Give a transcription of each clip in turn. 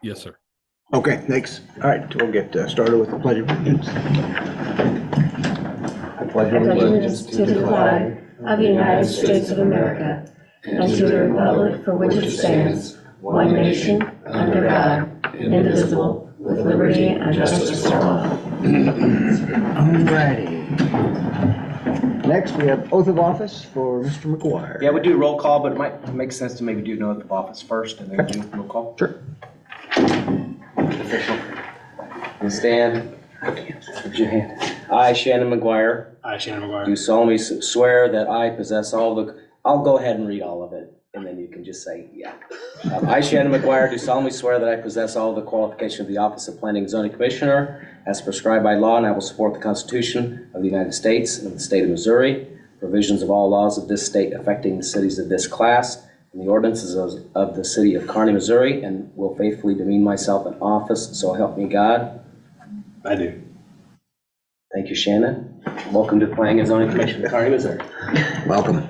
Yes, sir. Okay, thanks. All right, we'll get started with the Pledge of Allegiance. I pledge allegiance to the flag of the United States of America and to the republic for which it stands, one nation, under God, indivisible, with liberty and justice for all. All righty. Next, we have oath of office for Mr. McGuire. Yeah, we do roll call, but it might make sense to maybe do an oath of office first and then do roll call. Sure. Official. And stand. Raise your hand. I, Shannon McGuire. I, Shannon McGuire. Do solemnly swear that I possess all the, I'll go ahead and read all of it, and then you can just say, yeah. I, Shannon McGuire, do solemnly swear that I possess all the qualifications of the Office of Planning Zoning Commissioner as prescribed by law, and I will support the Constitution of the United States and of the state of Missouri, provisions of all laws of this state affecting the cities of this class, and the ordinances of the city of Kearney, Missouri, and will faithfully demean myself in office, so help me God. I do. Thank you, Shannon. Welcome to the Planning and Zoning Commission of Kearney, Missouri. Welcome.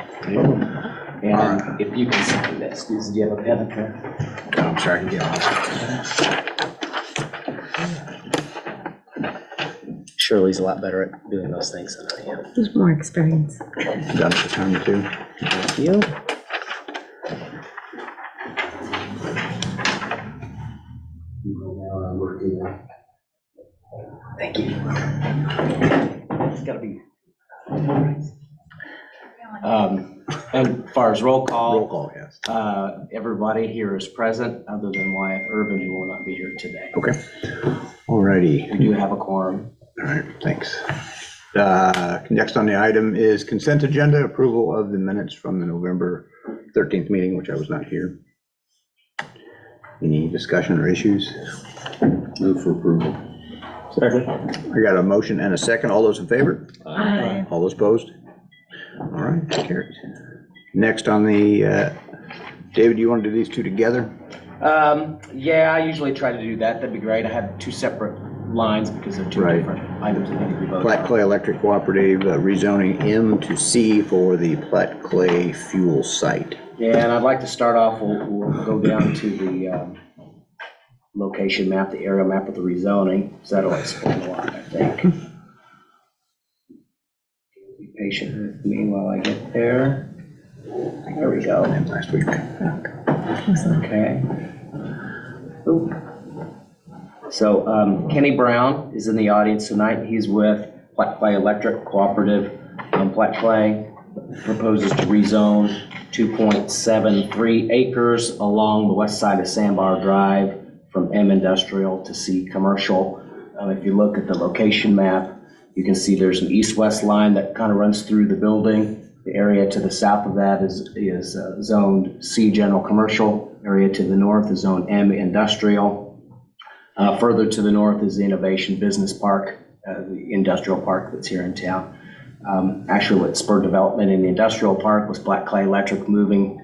And if you can sign this, do you have a pen up there? Oh, I'm sorry, I can get off. Shirley's a lot better at doing those things than I am. There's more experience. Done it a time or two. Thank you. Thank you. It's gotta be. And as far as roll Roll call, call, yes. everybody here is present, other than Wyatt Urban, who will not be here today. Okay. All righty. We do have a quorum. All right, thanks. Next on the item is consent agenda, approval of the minutes from the November 13th meeting, which I was not here. Any discussion or issues? Move for approval. Second. I got a motion and a second. All those in favor? Aye. All those opposed? All right, carries. Next on the, David, do you want to do these two together? Yeah, I usually try to do that. That'd be great. I have two separate lines because they're two Right. different items that need to be voted Platte on. Clay Electric Cooperative rezoning M to C for the Platte Clay fuel site. Yeah, and I'd like to start off, we'll go down to the location map, the area map of the rezoning, so that'll explain a lot, I think. Be patient with me while I get there. There we go. Last week. Okay. Ooh. So Kenny Brown is in the audience tonight. He's with Platte Clay Electric Cooperative. Platte Clay proposes to rezone 2.73 acres along the west side of Sandbar Drive from M Industrial to C Commercial. If you look at the location map, you can see there's an east-west line that kind of runs through the building. The area to the south of that is zoned C General Commercial. Area to the north is zoned M Industrial. Further to the north is the Innovation Business Park, the industrial park that's here in town. Actually, what spurred development in the industrial park was Platte Clay Electric moving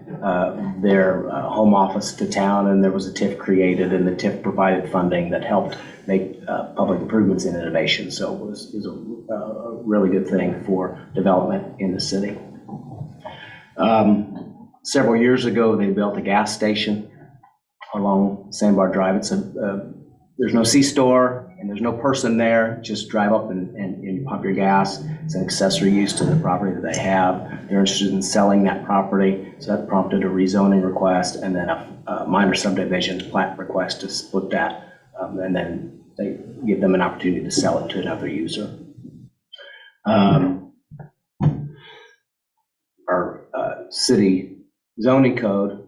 their home office to town, and there was a TIF created, and the TIF provided funding that helped make public improvements in innovation. So it was a really good thing for development in the city. Several years ago, they built a gas station along Sandbar Drive. It's there's no C-store and there's no person there. Just drive up and pump your gas. It's an accessory use to the property that they have. They're interested in selling that property, so that prompted a rezoning request and then a minor subdivision plat request to split that, and then they give them an opportunity to sell it to another user. Our city zoning code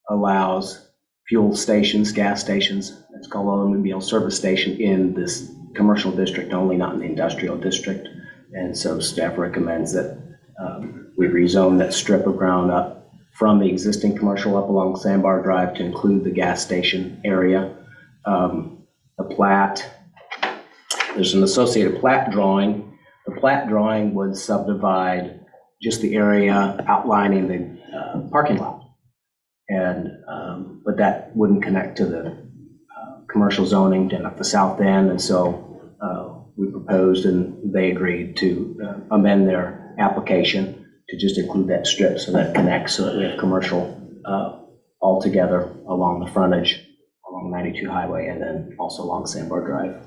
allows fuel stations, gas stations, it's called automobile service station, in this commercial district only, not in the industrial district. And so staff recommends that we rezone that strip of ground up from the existing commercial up along Sandbar Drive to include the gas station area. The plat, there's an associated plat drawing. The plat drawing would subdivide just the area outlining the parking lot. And but that wouldn't connect to the commercial zoning down at the south end, and so we proposed and they agreed to amend their application to just include that strip so that connects, so that we have commercial all together along the frontage along along 92 Highway and then also along Sandbar Drive.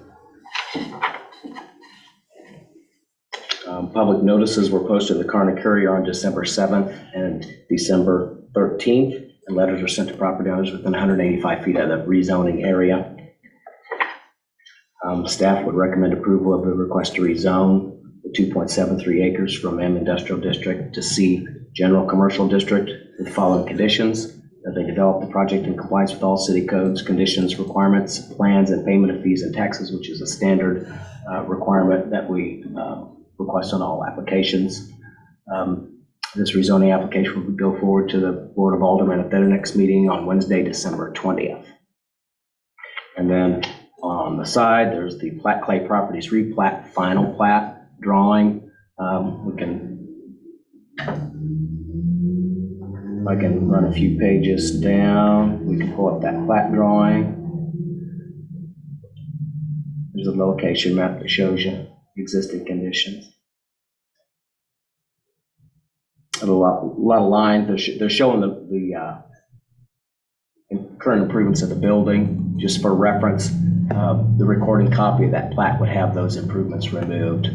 Public notices were posted in the Kearney Courier on December 7th and December 13th, and letters are sent to property owners within 185 feet of the rezoning area. Staff would recommend approval of the request to rezone the 2.73 acres from M Industrial District to C General Commercial District with the following conditions: that they develop the project in compliance with all city codes, conditions, requirements, plans, and payment of fees and taxes, which is a standard requirement that we request on all applications. This rezoning application will go forward to the Board of Aldermen at their next meeting on Wednesday, December 20th. And then on the side, there's the Plat Clay Properties replat, final plat drawing. I can run a few pages down. We can pull up that plat drawing. There's a location map that shows you existing conditions. A lot of lines. They're showing the current improvements of the building. Just for reference, the recording copy of that plat would have those improvements removed.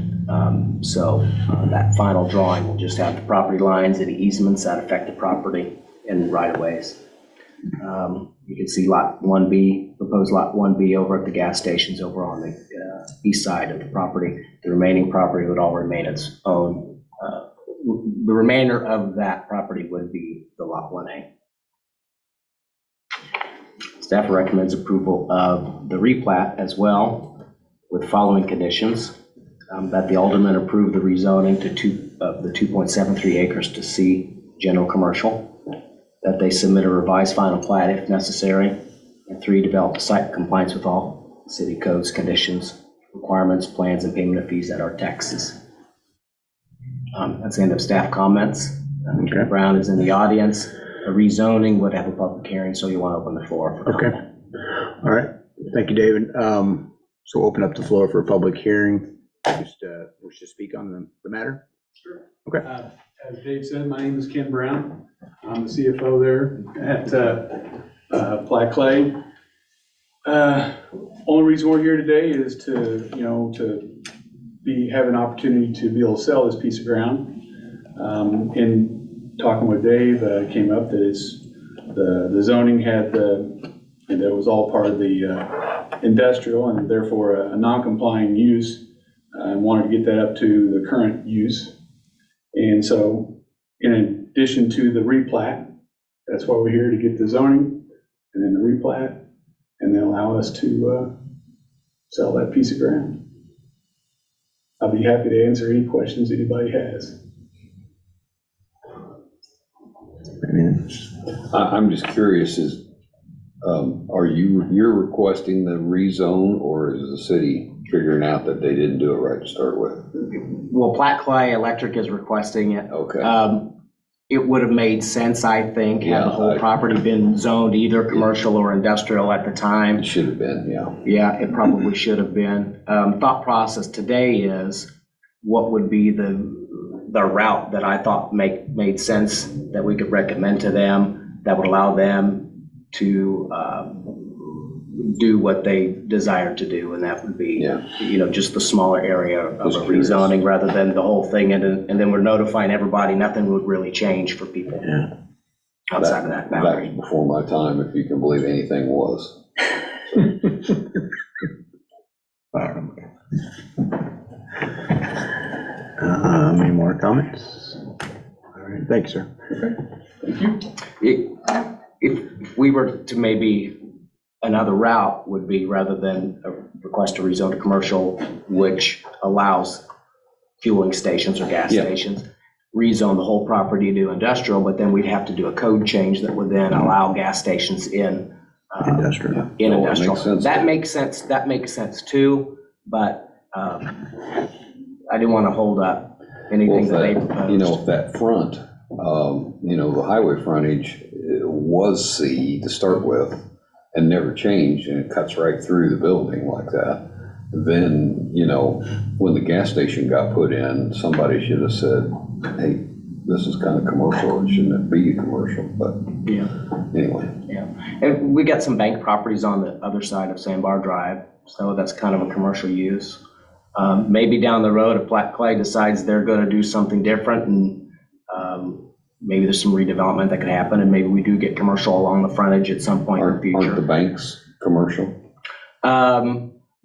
So that final drawing will just have the property lines and the easements that affect the property and right-of-ways. You can see Lot 1B, proposed Lot 1B over at the gas stations over on the east side of the property. The remaining property would all remain its own. The remainder of that property would be the Lot 1A. Staff recommends approval of the replat as well with following conditions: that the aldermen approve the rezoning of the 2.73 acres to C General Commercial, that they submit a revised final plat if necessary, and 3, develop a site in compliance with all city codes, conditions, requirements, plans, and payment of fees that are taxes. That's the end of staff comments. Okay. Brown is in the audience. A rezoning would have a public hearing, so you want to open the floor for comment. Okay. All right. Thank you, David. So we'll open up the floor for a public hearing. Just wish to speak on the matter? Sure. Okay. As Dave said, my name is Ken Brown. I'm the CFO there at Plat Clay. Only reason we're here today is to have an opportunity to be able to sell this piece of ground. In talking with Dave, came up that the zoning had and that was all part of the industrial and therefore a non-compliant use, and wanted to get that up to the current use. And so in addition to the replat, that's why we're here, to get the zoning and then the replat, and then allow us to sell that piece of ground. I'll be happy to answer any questions anybody has. I'm just curious, you're requesting the rezone, or is the city figuring out that they didn't do it right to start with? Well, Plat Clay Electric is requesting it. Okay. It would have made sense, I think, had the whole property been zoned either commercial or industrial at the time. It should have been, yeah. Yeah, it probably should have been. Thought process today is what would be the route that I thought made sense that we could recommend to them that would allow them to do what they desire to do, and that would be, just the smaller area of a rezoning rather than the whole thing, and then we're notifying everybody. Nothing would really change for people outside of that boundary. That was before my time, if you can believe anything was. Any more comments? All right, thank you, sir. Okay, thank you. If we were to maybe, another route would be, rather than a request to rezone to commercial, which allows fueling stations or gas stations, rezone the whole property to industrial, but then we'd have to do a code change that would then allow gas stations in Industrial. That makes sense. That makes sense too, but I didn't want to hold up anything that they proposed. If that front, the highway frontage was C to start with and never changed, and it cuts right through the building like that, then, when the gas station got put in, somebody should have said, hey, this is kind of commercial, it shouldn't be commercial, but anyway. Yeah, And we got some bank properties on the other side of Sandbar Drive, so that's kind of a commercial use. Maybe down the road, if Black Clay decides they're gonna do something different, and maybe there's some redevelopment that could happen, and maybe we do get commercial along the frontage at some point in the Aren't future. the banks commercial?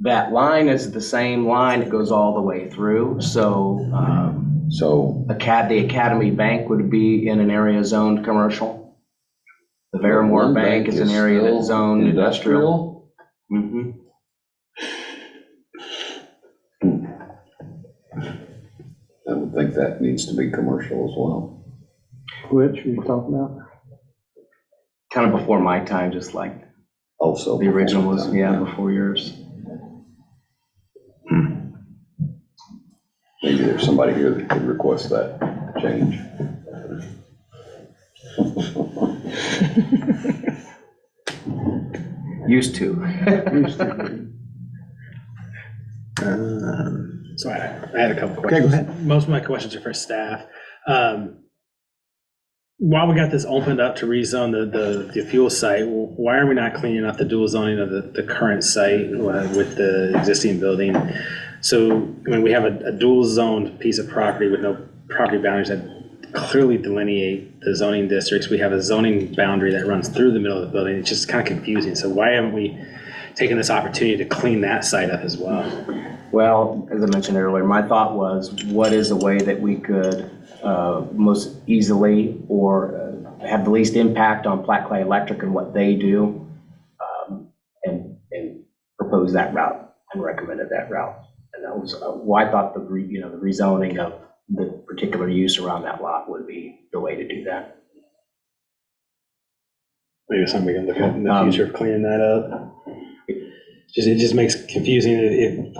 That line is the same line, it goes all the way through, so So, the Academy Bank would be in an area zoned commercial. The Vermore one Bank is an area still that's zoned industrial. industrial? Mhm. I would think that needs to be commercial as well. Which are you talking about? Kind of before my time, just like Also. the original was, before yeah, time. before yours. Maybe there's somebody here that could request that change. Used to. So I had a couple Okay, go questions. ahead. Most of my questions are for staff. While we got this opened up to rezone the fuel site, why are we not cleaning up the dual zoning of the current site with the existing building? So, I mean, we have a dual zoned piece of property with no property boundaries that clearly delineate the zoning districts. We have a zoning boundary that runs through the middle of the building. It's just kind of confusing. So why haven't we taken this opportunity to clean that site up as well? Well, as I mentioned earlier, my thought was, what is a way that we could most easily or have the least impact on Platte Clay Electric and what they do, and propose that route and recommended that route. And that was why I thought the rezoning of the particular use around that lot would be the way to do that. Maybe it's something we can look at in the future of cleaning that up. It just makes it confusing if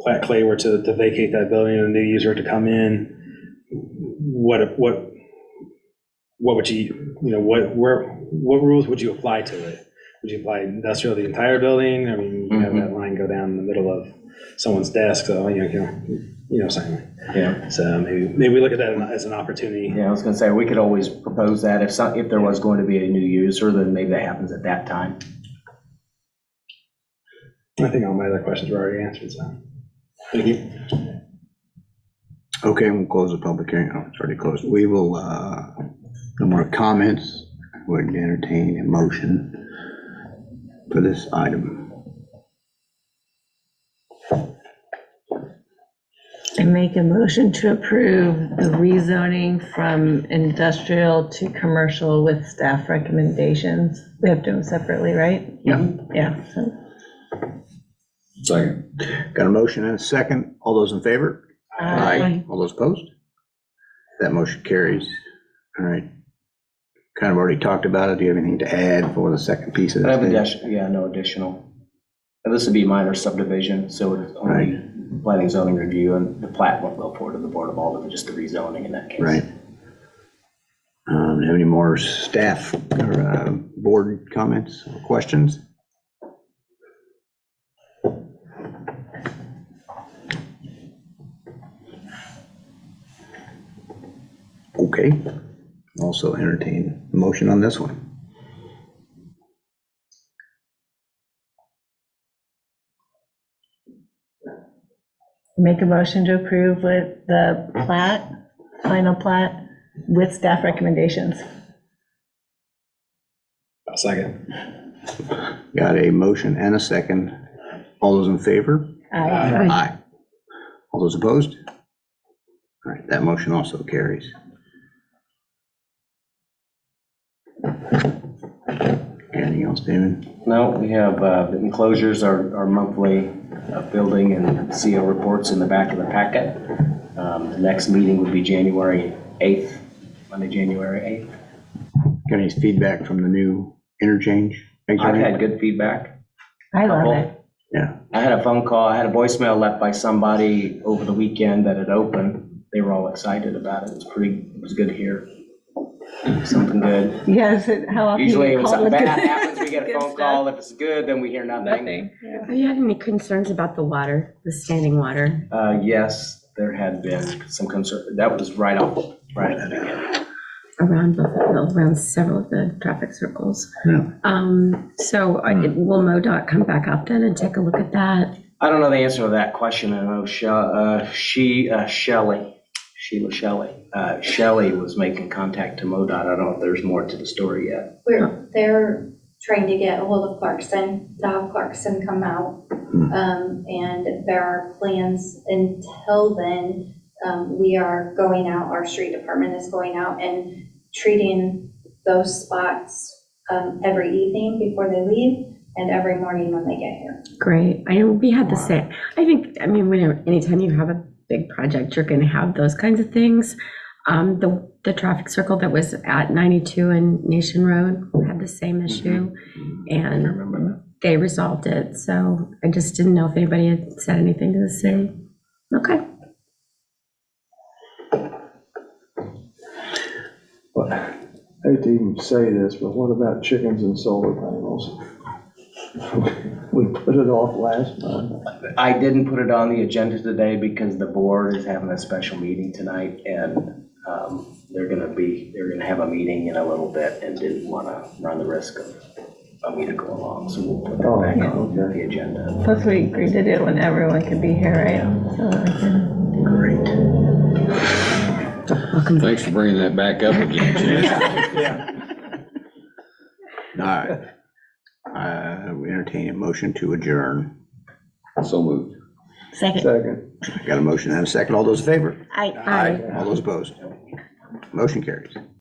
Platte Clay were to vacate that building and a new user to come in. What would what rules would you apply to it? Would you apply industrial to the entire building? I mean, you have that line go down in the middle of someone's desk, so something. Yeah. So maybe we look at that as an opportunity. Yeah, I was going to say, we could always propose that if there was going to be a new user, then maybe that happens at that time. I think all my other questions were already answered, so thank you. Okay, we'll close the public hearing. Oh, it's already closed. We will, no more comments. We're going to entertain a motion for this item. I make a motion to approve the rezoning from industrial to commercial with staff recommendations. We have to do them separately, right? Yeah. Yeah. So. Second. Got a motion and a second. All those in favor? Aye. All those opposed? That motion carries. All right. Kind of already talked about it. Do you have anything to add for the second piece of I have this? no additional. And this would be minor subdivision, so it's only planning zoning review, and the plat won't go forward to the Board of Aldermen, just the rezoning in that case. Right. Have any more staff or board comments or questions? Okay. Also entertain a motion on this one. Make a motion to approve with the final plat with staff recommendations. I'll second. Got a motion and a second. All those in favor? Aye. Aye. All those opposed? All right, that motion also carries. Anything else, David? No, we have the enclosures, our monthly building and CO reports in the back of the packet. The next meeting would be January 8th, Monday, January 8th. Got any feedback from the new interchange? I've had good feedback. I love it. Yeah. I had a phone call, I had a voicemail left by somebody over the weekend that had opened. They were all excited about it. It was good to hear. Something good. Yes, how often Usually you when call something it bad good- happens, we get a good phone stuff. call. If it's good, then we hear nothing. Nothing. Yeah. Have you had any concerns about the water, the standing water? Yes, there had been some concern. That was right at the beginning. around around several of the traffic circles. Yeah. So will MoDOT come back up then and take a look at that? I don't know the answer to that question. I know Shelley was making contact to MoDOT. I don't know if there's more to the story yet. They're trying to get a hold of Clarkson, to have Clarkson come out. And there are plans until then. We are going out, our street department is going out and treating those spots every evening before they leave and every morning when they get here. Great. I know we had the same. I think, I mean, anytime you have a big project, you're going to have those kinds of things. The traffic circle that was at 92 and Nation Road had the same issue, and they resolved it. So I just didn't know if anybody had said anything to the city. Okay. But I hate to even say this, but what about chickens and solar panels? We put it off last month. I didn't put it on the agenda today because the board is having a special meeting tonight, and they're gonna have a meeting in a little bit and didn't want to run the risk of me to go along, so we'll put that back on the agenda. Plus, we agreed to do it when everyone could be here, right? So I can... Welcome. Thanks for bringing that back up again, Chad. All right. We entertain a motion to adjourn. So moved. Second. Got a motion and a second. All those in favor? Aye. All those opposed? Motion carries.